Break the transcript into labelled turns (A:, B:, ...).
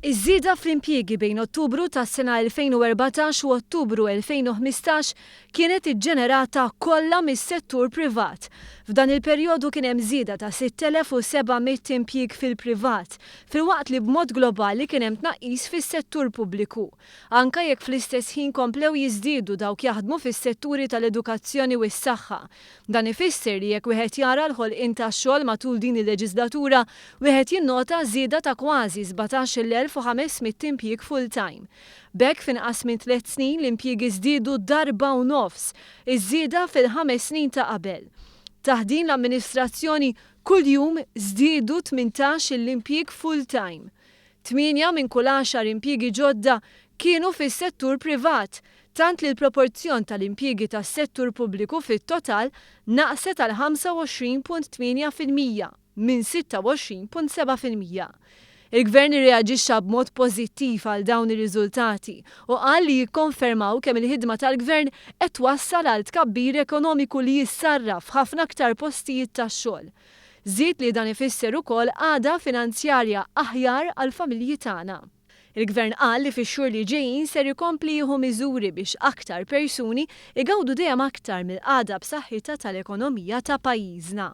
A: Iż-żieda fl-impjiegi bejn Ottubru tas-sena 2014 u Ottubru 2015 kienet iġġenerata kollha mis-settur privat. F'dan il-perjodu kien hemm żieda ta' 6,700 impjieg fil-privat, filwaqt li b'mod globali kien hemm tnaqqis fis-settur pubbliku. Anke jekk fl-istess ħin komplew jiżdiedu dawk jaħdmu fis-setturi tal-edukazzjoni u s-saħħa. Dan ifisser li jekk wieħed jara l-ħolqien tax-xogħol matul din il-leġislatura, wieħed jinnota żieda ta' kważi 17,500 impjieg full-time. B'hekk f'inqas minn 3 snin l-impjiegi żdiedu darba u nofs, iż-żieda fil-5 snin ta' qabel. Taħt din l-amministrazzjoni kuljum żdiedu 18 l-impjieg full-time. 8 minn kull 10 impjiegi ġodda kienu fis-settur privat, tant li l-proporzjon tal-impjiegi tas-settur pubbliku fit-total naqset għal 25.8% minn 26.7%. Il-Gvern irreaġixxa b'mod pożittiv għal dawn ir-riżultati u qal li jikkonfermaw kemm il-ħidma tal-Gvern qed twassal għal tkabbir ekonomiku li jissarraf f'ħafna aktar postijiet tax-xogħol. Żied li dan ifisser ukoll għada finanzjarja aħjar għall-familji tagħna. Il-Gvern qal li fix-xhur li ġejjin ser ikompli jieħu miżuri biex aktar persuni igawdu dejjem aktar mill-qagħda b'saħħitha tal-ekonomija ta' pajjiżna.